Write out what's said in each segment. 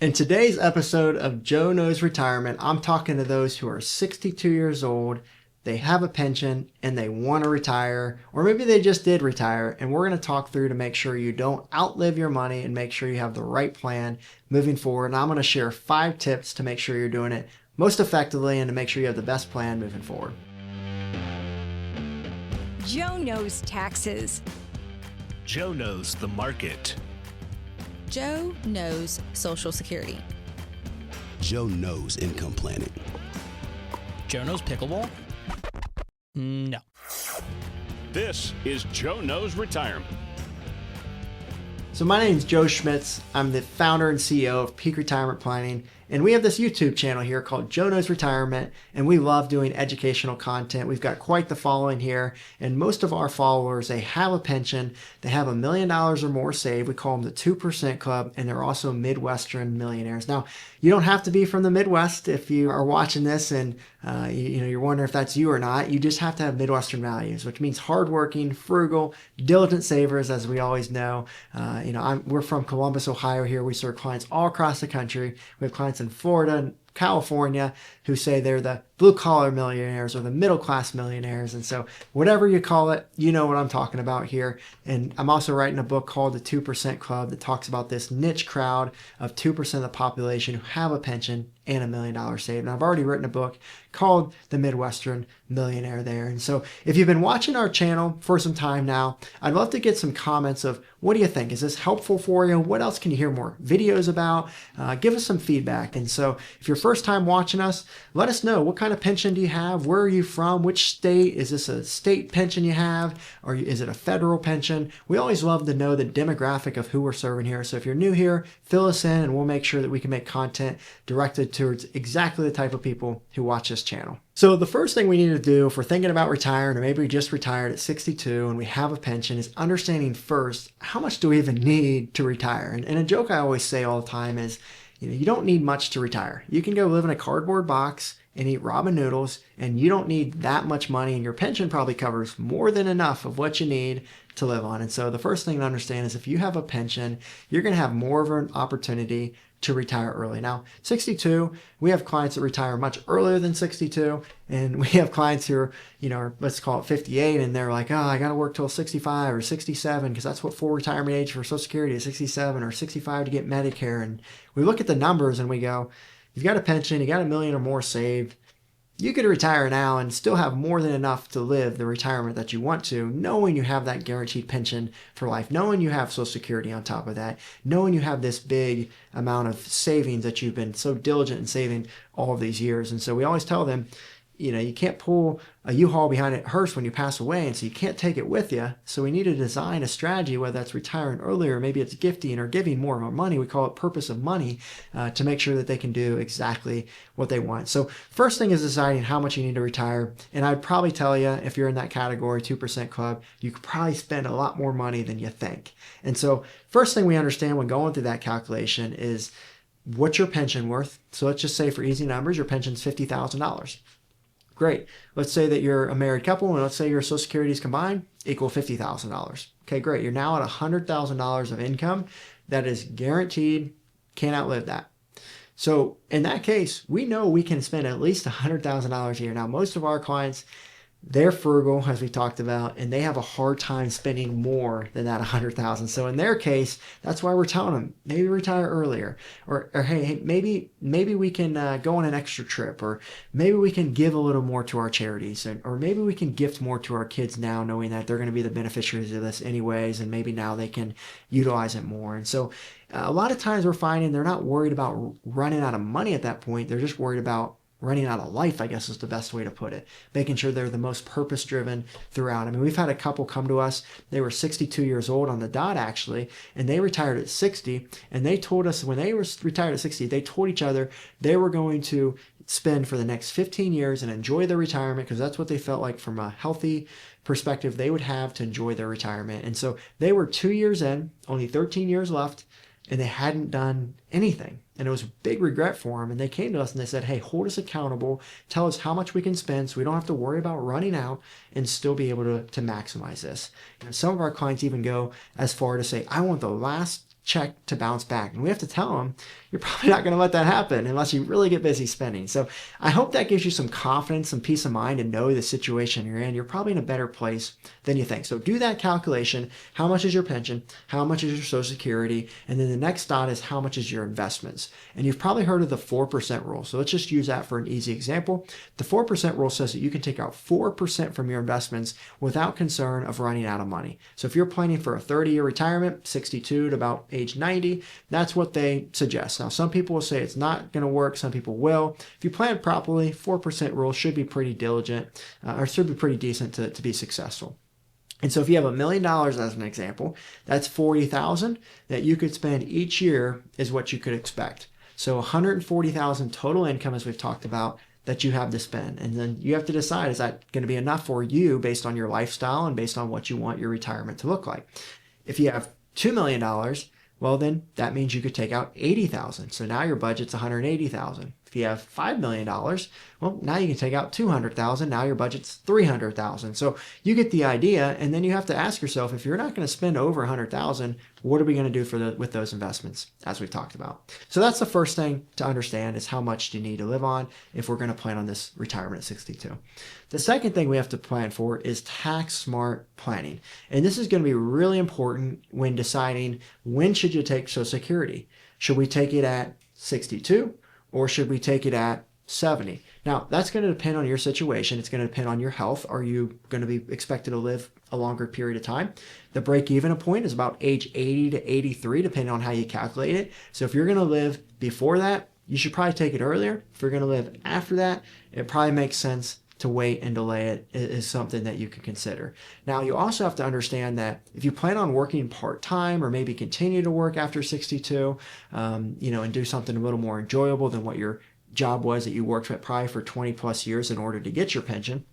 In today's episode of Joe Knows Retirement, I'm talking to those who are 62 years old, they have a pension, and they want to retire, or maybe they just did retire, and we're going to talk through to make sure you don't outlive your money and make sure you have the right plan moving forward. And I'm going to share 5 tips to make sure you're doing it most effectively and to make sure you have the best plan moving forward. Joe knows taxes. Joe knows the market. Joe knows Social Security. Joe knows income planning. Joe knows pickleball? No. This is Joe Knows Retirement. So my name is Joe Schmitz. I'm the founder and CEO of Peak Retirement Planning, and we have this YouTube channel here called Joe Knows Retirement, and we love doing educational content. We've got quite the following here, and most of our followers, they have a pension, they have $1 million or more saved. We call them the 2% Club, and they're also Midwestern millionaires. Now, you don't have to be from the Midwest if you are watching this and you're wondering if that's you or not. You just have to have Midwestern values, which means hardworking, frugal, diligent savers, as we always know. We're from Columbus, Ohio here. We serve clients all across the country. We have clients in Florida and California who say they're the blue collar millionaires or the middle class millionaires. And so whatever you call it, you know what I'm talking about here. And I'm also writing a book called The 2% Club that talks about this niche crowd of 2% of the population who have a pension and $1 million saved. And I've already written a book called The Midwestern Millionaire there. And so if you've been watching our channel for some time now, I'd love to get some comments of what do you think? Is this helpful for you? What else can you hear more videos about? Give us some feedback. And so if you're first time watching us, let us know what kind of pension do you have? Where are you from? Which state? Is this a state pension you have? Or is it a federal pension? We always love to know the demographic of who we're serving here. So if you're new here, fill us in and we'll make sure that we can make content directed towards exactly the type of people who watch this channel. So the first thing we need to do if we're thinking about retiring, or maybe we just retired at 62 and we have a pension, is understanding first, how much do we even need to retire? And a joke I always say all the time is, you don't need much to retire. You can go live in a cardboard box and eat ramen noodles, and you don't need that much money, and your pension probably covers more than enough of what you need to live on. And so the first thing to understand is if you have a pension, you're going to have more of an opportunity to retire early. Now, 62, we have clients that retire much earlier than 62, and we have clients who are, let's call it 58, and they're like, oh, I got to work till 65 or 67 because that's what full retirement age for Social Security is, 67 or 65 to get Medicare. And we look at the numbers and we go, you've got a pension, you got $1 million or more saved. You could retire now and still have more than enough to live the retirement that you want to, knowing you have that guaranteed pension for life, knowing you have Social Security on top of that, knowing you have this big amount of savings that you've been so diligent in saving all of these years. And so we always tell them, you can't pull a U-Haul behind a hearse when you pass away, and so you can't take it with you. So we need to design a strategy, whether that's retiring earlier, maybe it's gifting or giving more of our money. We call it purpose of money, to make sure that they can do exactly what they want. So first thing is deciding how much you need to retire. And I'd probably tell you, if you're in that category, 2% Club, you could probably spend a lot more money than you think. And so first thing we understand when going through that calculation is what's your pension worth? So let's just say for easy numbers, your pension's $50,000. Great. Let's say that you're a married couple, and let's say your Social Securities combined equal $50,000. Okay, great. You're now at $100,000 of income that is guaranteed, can't outlive that. So in that case, we know we can spend at least $100,000 a year. Now, most of our clients, they're frugal, as we talked about, and they have a hard time spending more than that 100,000. So in their case, that's why we're telling them maybe retire earlier, or hey, maybe we can go on an extra trip, or maybe we can give a little more to our charities, or maybe we can gift more to our kids now, knowing that they're going to be the beneficiaries of this anyways, and maybe now they can utilize it more. And so a lot of times we're finding they're not worried about running out of money at that point. They're just worried about running out of life, I guess is the best way to put it. Making sure they're the most purpose-driven throughout. I mean, we've had a couple come to us. They were 62 years old on the dot, actually, and they retired at 60. And they told us when they were retired at 60, they told each other they were going to spend for the next 15 years and enjoy their retirement, because that's what they felt like from a healthy perspective they would have to enjoy their retirement. And so they were 2 years in, only 13 years left, and they hadn't done anything. And it was a big regret for them. And they came to us and they said, hey, hold us accountable. Tell us how much we can spend so we don't have to worry about running out and still be able to maximize this. And some of our clients even go as far to say, I want the last check to bounce back. And we have to tell them, you're probably not going to let that happen unless you really get busy spending. So I hope that gives you some confidence, some peace of mind to know the situation you're in. You're probably in a better place than you think. So do that calculation. How much is your pension? How much is your Social Security? And then the next dot is how much is your investments? And you've probably heard of the 4% rule. So let's just use that for an easy example. The 4% rule says that you can take out 4% from your investments without concern of running out of money. So if you're planning for a 30-year retirement, 62 to about age 90, that's what they suggest. Now, some people will say it's not going to work. Some people will. If you plan properly, 4% rule should be pretty diligent or should be pretty decent to be successful. And so if you have $1 million as an example, that's $40,000 that you could spend each year is what you could expect. So $140,000 total income, as we've talked about, that you have to spend. And then you have to decide, is that going to be enough for you based on your lifestyle and based on what you want your retirement to look like? If you have $2 million, well, then that means you could take out $80,000. So now your budget's $180,000. If you have $5 million, well, now you can take out $200,000. Now your budget's $300,000. So you get the idea, and then you have to ask yourself, if you're not going to spend over $100,000, what are we going to do with those investments, as we've talked about? So that's the first thing to understand is how much do you need to live on if we're going to plan on this retirement at 62. The second thing we have to plan for is tax smart planning. And this is going to be really important when deciding when should you take Social Security. Should we take it at 62? Or should we take it at 70? Now, that's going to depend on your situation. It's going to depend on your health. Are you going to be expected to live a longer period of time? The break-even point is about age 80 to 83, depending on how you calculate it. So if you're going to live before that, you should probably take it earlier. If you're going to live after that, it probably makes sense to wait and delay it is something that you can consider. Now, you also have to understand that if you plan on working part-time or maybe continue to work after 62, and do something a little more enjoyable than what your job was that you worked at probably for 20 plus years in order to get your pension,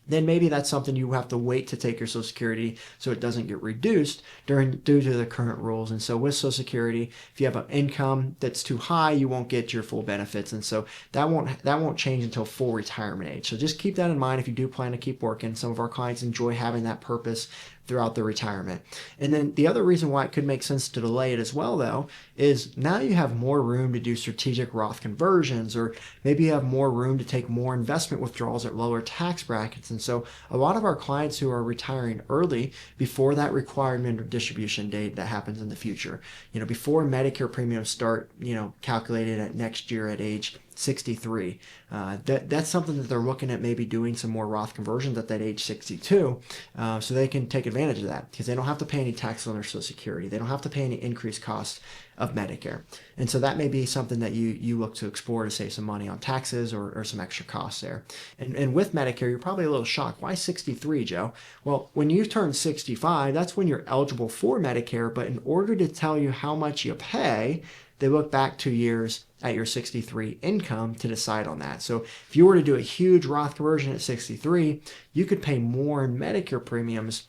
then maybe that's something you have to wait to take your Social Security so it doesn't get reduced due to the current rules. And so with Social Security, if you have an income that's too high, you won't get your full benefits. And so that won't change until full retirement age. So just keep that in mind if you do plan to keep working. Some of our clients enjoy having that purpose throughout their retirement. And then the other reason why it could make sense to delay it as well, though, is now you have more room to do strategic Roth conversions, or maybe you have more room to take more investment withdrawals at lower tax brackets. And so a lot of our clients who are retiring early before that requirement or distribution date that happens in the future, before Medicare premiums start, calculated at next year at age 63. That's something that they're looking at, maybe doing some more Roth conversions at that age 62, so they can take advantage of that because they don't have to pay any taxes on their Social Security. They don't have to pay any increased costs of Medicare. And so that may be something that you look to explore to save some money on taxes or some extra costs there. And with Medicare, you're probably a little shocked. Why 63, Joe? Well, when you turn 65, that's when you're eligible for Medicare, but in order to tell you how much you pay, they look back 2 years at your 63 income to decide on that. So if you were to do a huge Roth conversion at 63, you could pay more in Medicare premiums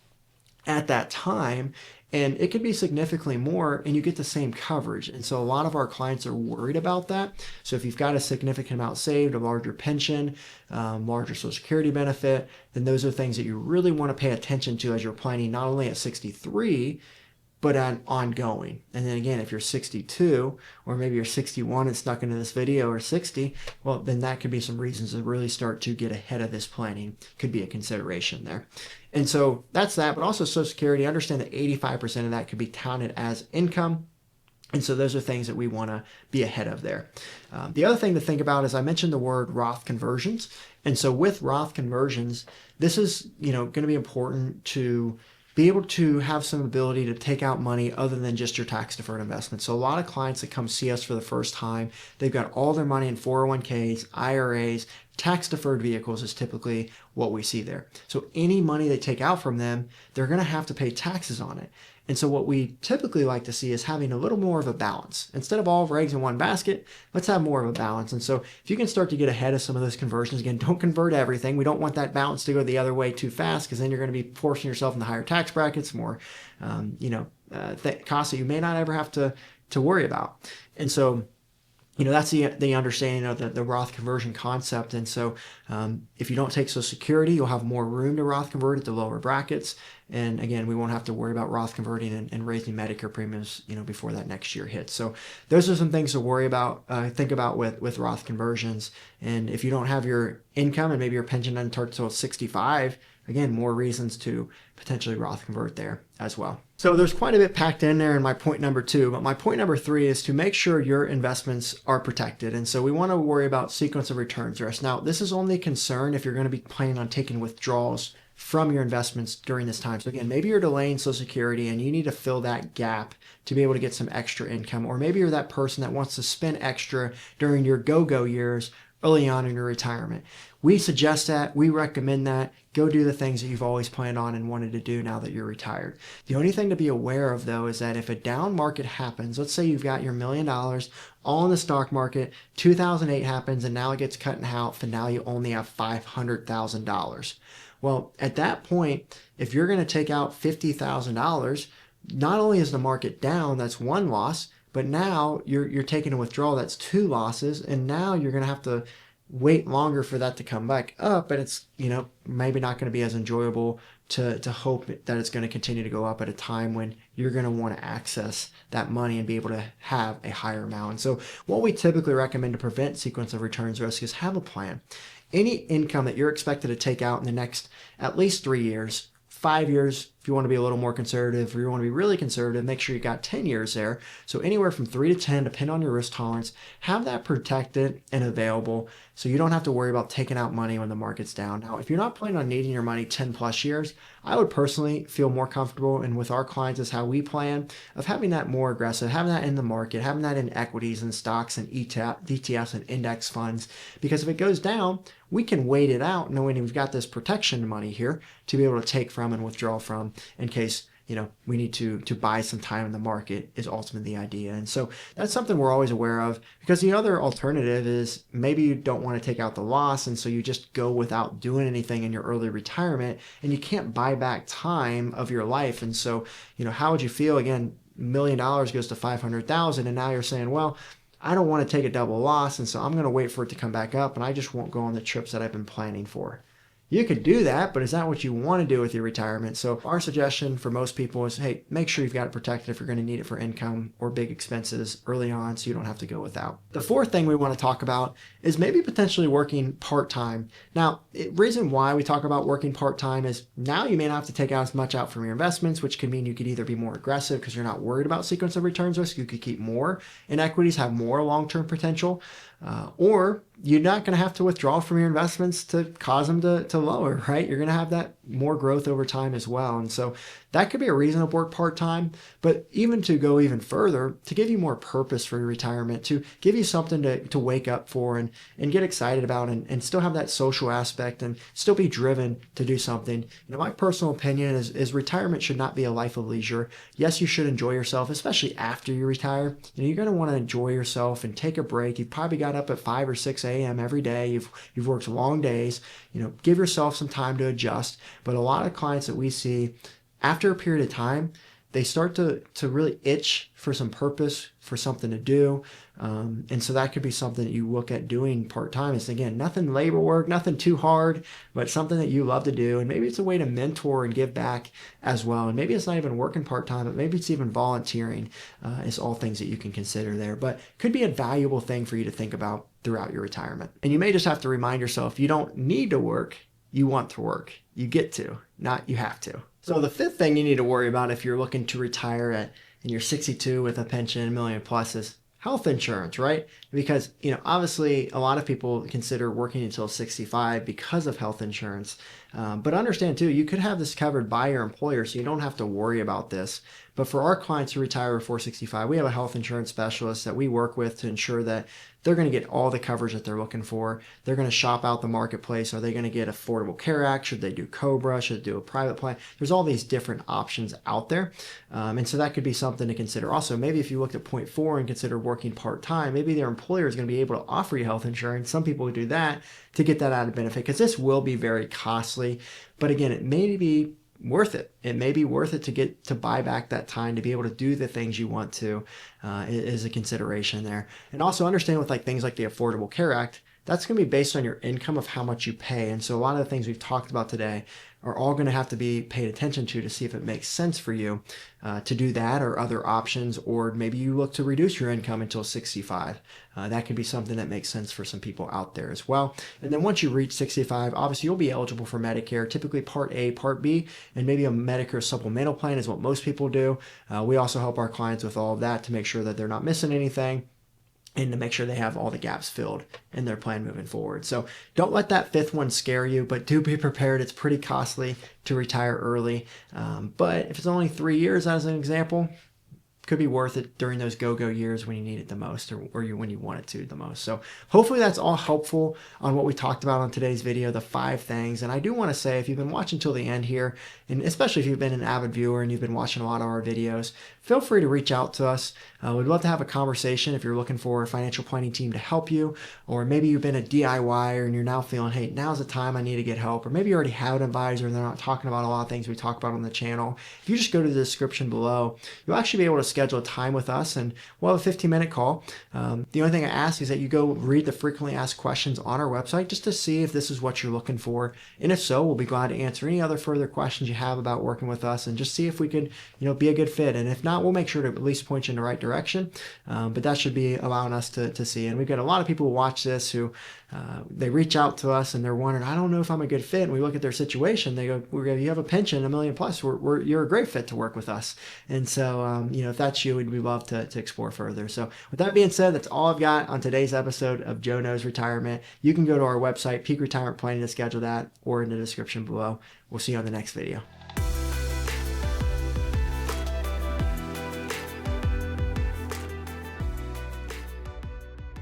at that time, and it could be significantly more, and you get the same coverage. And so a lot of our clients are worried about that. So if you've got a significant amount saved, a larger pension, larger Social Security benefit, then those are things that you really want to pay attention to as you're planning not only at 63, but ongoing. And then again, if you're 62 or maybe you're 61 and stuck into this video, or 60, well, then that could be some reasons to really start to get ahead of this planning. Could be a consideration there. And so that's that, but also Social Security, understand that 85% of that could be counted as income. And so those are things that we want to be ahead of there. The other thing to think about is I mentioned the word Roth conversions. And so with Roth conversions, this is, going to be important to be able to have some ability to take out money other than just your tax deferred investment. So a lot of clients that come see us for the first time, they've got all their money in 401ks, IRAs, tax deferred vehicles is typically what we see there. So any money they take out from them, they're going to have to pay taxes on it. And so what we typically like to see is having a little more of a balance. Instead of all of our eggs in one basket, let's have more of a balance. And so if you can start to get ahead of some of those conversions, again, don't convert everything. We don't want that balance to go the other way too fast, because then you're going to be forcing yourself into higher tax brackets, more, costs that you may not ever have to worry about. And so, that's the understanding of the Roth conversion concept. And so if you don't take Social Security, you'll have more room to Roth convert at the lower brackets. And again, we won't have to worry about Roth converting and raising Medicare premiums, before that next year hits. So those are some things to worry about, think about with Roth conversions. And if you don't have your income and maybe your pension doesn't start until 65, again, more reasons to potentially Roth convert there as well. So there's quite a bit packed in there in my point number 2, but my point number 3 is to make sure your investments are protected. And so we want to worry about sequence of returns risk. Now, this is only a concern if you're going to be planning on taking withdrawals from your investments during this time. So again, maybe you're delaying Social Security and you need to fill that gap to be able to get some extra income. Or maybe you're that person that wants to spend extra during your go-go years early on in your retirement. We suggest that, we recommend that. Go do the things that you've always planned on and wanted to do now that you're retired. The only thing to be aware of though is that if a down market happens, let's say you've got your $1 million all in the stock market, 2008 happens and now it gets cut in half and now you only have $500,000. Well, at that point, if you're going to take out $50,000, not only is the market down, that's one loss, but now you're taking a withdrawal, that's 2 losses, and now you're going to have to wait longer for that to come back up, and it's maybe not going to be as enjoyable to hope that it's going to continue to go up at a time when you're going to want to access that money and be able to have a higher amount. And so what we typically recommend to prevent sequence of returns risk is have a plan. Any income that you're expected to take out in the next at least 3 years, 5 years, if you want to be a little more conservative, or you want to be really conservative, make sure you got 10 years there. So anywhere from 3 to 10, depending on your risk tolerance, have that protected and available so you don't have to worry about taking out money when the market's down. Now, if you're not planning on needing your money 10 plus years, I would personally feel more comfortable, and with our clients is how we plan, of having that more aggressive, having that in the market, having that in equities and stocks and ETFs and index funds, because if it goes down, we can wait it out knowing we've got this protection money here to be able to take from and withdraw from in case we need to buy some time in the market is ultimately the idea. And so that's something we're always aware of, because the other alternative is maybe you don't want to take out the loss, and so you just go without doing anything in your early retirement and you can't buy back time of your life. And so how would you feel? Again, $1 million goes to 500,000 and now you're saying, well, I don't want to take a double loss, and so I'm going to wait for it to come back up and I just won't go on the trips that I've been planning for. You could do that, but is that what you want to do with your retirement? So our suggestion for most people is, hey, make sure you've got it protected if you're going to need it for income or big expenses early on so you don't have to go without. The fourth thing we want to talk about is maybe potentially working part-time. Now, the reason why we talk about working part-time is now you may not have to take out as much out from your investments, which could mean you could either be more aggressive because you're not worried about sequence of returns risk. You could keep more in equities, have more long-term potential, or you're not going to have to withdraw from your investments to cause them to lower, right? You're going to have that more growth over time as well. And so that could be a reason to work part-time, but even to go even further, to give you more purpose for your retirement, to give you something to wake up for and get excited about and still have that social aspect and still be driven to do something. My personal opinion is retirement should not be a life of leisure. Yes, you should enjoy yourself, especially after you retire. You're going to want to enjoy yourself and take a break. You've probably got up at 5 or 6 a.m. every day. You've worked long days. Give yourself some time to adjust. But a lot of clients that we see, after a period of time, they start to really itch for some purpose, for something to do. And so that could be something that you look at doing part-time. It's, again, nothing labor work, nothing too hard, but something that you love to do. And maybe it's a way to mentor and give back as well. And maybe it's not even working part-time, but maybe it's even volunteering. It's all things that you can consider there, but could be a valuable thing for you to think about throughout your retirement. And you may just have to remind yourself, you don't need to work, you want to work. You get to, not you have to. So the fifth thing you need to worry about if you're looking to retire and you're 62 with a pension, $1 million plus, is health insurance, right? Because, obviously a lot of people consider working until 65 because of health insurance. But understand too, you could have this covered by your employer, so you don't have to worry about this. But for our clients who retire before 65, we have a health insurance specialist that we work with to ensure that they're going to get all the coverage that they're looking for. They're going to shop out the marketplace. Are they going to get Affordable Care Act? Should they do COBRA? Should they do a private plan? There's all these different options out there. And so that could be something to consider. Also, maybe if you looked at point 4 and consider working part-time, maybe their employer is going to be able to offer you health insurance. Some people would do that to get that added benefit, because this will be very costly. But again, it may be worth it. It may be worth it to get to buy back that time to be able to do the things you want to, is a consideration there. And also understand with like things like the Affordable Care Act, that's going to be based on your income of how much you pay. And so a lot of the things we've talked about today are all going to have to be paid attention to see if it makes sense for you to do that or other options, or maybe you look to reduce your income until 65. That could be something that makes sense for some people out there as well. And then once you reach 65, obviously you'll be eligible for Medicare, typically Part A, Part B, and maybe a Medicare supplemental plan is what most people do. We also help our clients with all of that to make sure that they're not missing anything, and to make sure they have all the gaps filled in their plan moving forward. So don't let that fifth one scare you, but do be prepared. It's pretty costly to retire early. But if it's only 3 years as an example, could be worth it during those go-go years when you need it the most, or when you want it to the most. So hopefully that's all helpful on what we talked about on today's video, the 5 things. And I do want to say, if you've been watching till the end here, and especially if you've been an avid viewer and you've been watching a lot of our videos, feel free to reach out to us. We'd love to have a conversation if you're looking for a financial planning team to help you, or maybe you've been a DIYer and you're now feeling, hey, now's the time I need to get help, or maybe you already have an advisor and they're not talking about a lot of things we talk about on the channel. If you just go to the description below, you'll actually be able to schedule a time with us and we'll have a 15-minute call. The only thing I ask is that you go read the frequently asked questions on our website just to see if this is what you're looking for. And if so, we'll be glad to answer any other further questions you have about working with us and just see if we could, be a good fit. And if not, we'll make sure to at least point you in the right direction. But that should be allowing us to see. And we've got a lot of people who watch this who they reach out to us and they're wondering, I don't know if I'm a good fit. And we look at their situation. They go, you have a pension, $1 million plus. You're a great fit to work with us. And so, if that's you, we'd love to explore further. So with that being said, that's all I've got on today's episode of Joe Knows Retirement. You can go to our website, Peak Retirement Planning, to schedule that, or in the description below. We'll see you on the next video.